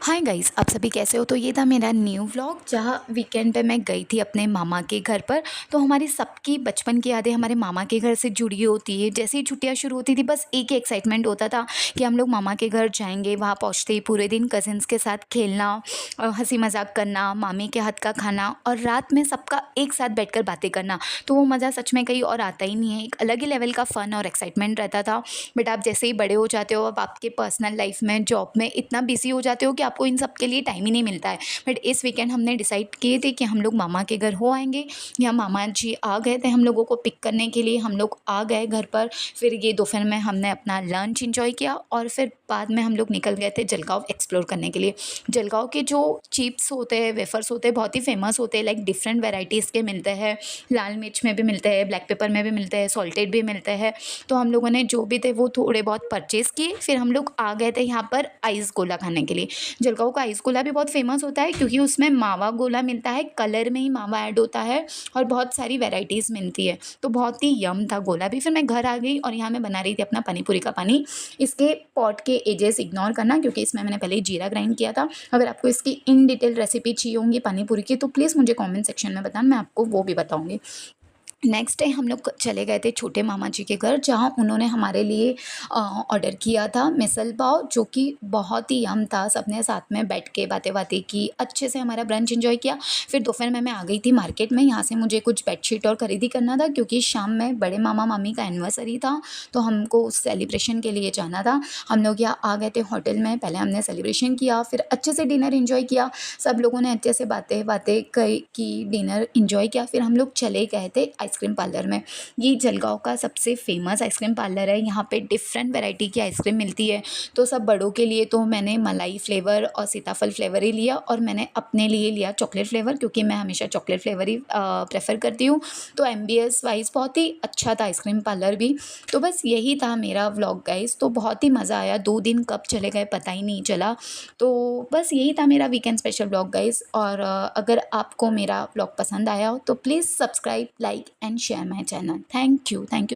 Hi guys, आप सभी कैसे हो। तो ये था मेरा न्यू व्लॉग जहाँ वीकेंड पे मैं गई थी अपने मामा के घर पर। तो हमारी सबकी बचपन की यादें हमारे मामा के घर से जुड़ी होती है। जैसे ही छुट्टियाँ शुरू होती थी बस एक ही एक्साइटमेंट होता था कि हम लोग मामा के घर जाएंगे। वहाँ पहुँचते ही पूरे दिन कजिन्स के साथ खेलना, हंसी मजाक करना, मामी के हाथ का खाना और रात में सबका एक साथ बैठकर बातें करना। तो वो मज़ा सच में कहीं और आता ही नहीं है। एक अलग ही लेवल का फ़न और एक्साइटमेंट रहता था। बट आप जैसे ही बड़े हो जाते हो, अब आपके पर्सनल लाइफ में, जॉब में इतना बिजी हो जाते हो कि आपको इन सब के लिए टाइम ही नहीं मिलता है। बट इस वीकेंड हमने डिसाइड किए थे कि हम लोग मामा के घर हो आएंगे। या मामा जी आ गए थे हम लोगों को पिक करने के लिए, हम लोग आ गए घर पर। फिर ये दोपहर में हमने अपना लंच इंजॉय किया और फिर बाद में हम लोग निकल गए थे जलगांव एक्सप्लोर करने के लिए। जलगांव के जो चिप्स होते हैं, वेफर्स होते हैं, बहुत ही फेमस होते हैं। लाइक डिफरेंट वेराइटीज़ के मिलते हैं। लाल मिर्च में भी मिलते हैं, ब्लैक पेपर में भी मिलते हैं, सॉल्टेड भी मिलते हैं। तो हम लोगों ने जो भी थे वो थोड़े बहुत परचेज़ किए। फिर हम लोग आ गए थे यहाँ पर आइस गोला खाने के लिए। जलगांव का आइस गोला भी बहुत फेमस होता है क्योंकि उसमें मावा गोला मिलता है, कलर में ही मावा ऐड होता है और बहुत सारी वेराइटीज़ मिलती है। तो बहुत ही यम था गोला भी। फिर मैं घर आ गई और यहाँ मैं बना रही थी अपना पानी पूरी का पानी। इसके पॉट के एजेस इग्नोर करना क्योंकि इसमें मैंने पहले ही जीरा ग्राइंड किया था। अगर आपको इसकी इन डिटेल रेसिपी चाहिए होंगी पानी पूरी की तो प्लीज़ मुझे कमेंट सेक्शन में बताना, मैं आपको वो भी बताऊँगी। नेक्स्ट डे हम लोग चले गए थे छोटे मामा जी के घर जहाँ उन्होंने हमारे लिए ऑर्डर किया था मिसल पाव, जो कि बहुत ही यम था। सबने साथ में बैठ के बातें बातें की, अच्छे से हमारा ब्रंच एंजॉय किया। फिर दोपहर में मैं आ गई थी मार्केट में। यहाँ से मुझे कुछ बेडशीट और ख़रीदी करना था क्योंकि शाम में बड़े मामा मामी का एनिवर्सरी था। तो हमको उस सेलिब्रेशन के लिए जाना था। हम लोग यहाँ आ गए थे होटल में। पहले हमने सेलिब्रेशन किया, फिर अच्छे से डिनर इन्जॉय किया। सब लोगों ने अच्छे से बातें बातें की, डिनर इन्जॉय किया। फिर हम लोग चले गए थे आइसक्रीम पार्लर में। ये जलगांव का सबसे फेमस आइसक्रीम पार्लर है। यहाँ पे डिफरेंट वैरायटी की आइसक्रीम मिलती है। तो सब बड़ों के लिए तो मैंने मलाई फ्लेवर और सीताफल फ्लेवर ही लिया और मैंने अपने लिए लिया चॉकलेट फ्लेवर क्योंकि मैं हमेशा चॉकलेट फ्लेवर ही प्रेफर करती हूँ। तो एमबीएस वाइज बहुत ही अच्छा था आइसक्रीम पार्लर भी। तो बस यही था मेरा व्लॉग गाइस। तो बहुत ही मज़ा आया, 2 दिन कब चले गए पता ही नहीं चला। तो बस यही था मेरा वीकेंड स्पेशल व्लॉग गाइस। और अगर आपको मेरा व्लॉग पसंद आया हो तो please subscribe, like and share my channel. Thank you.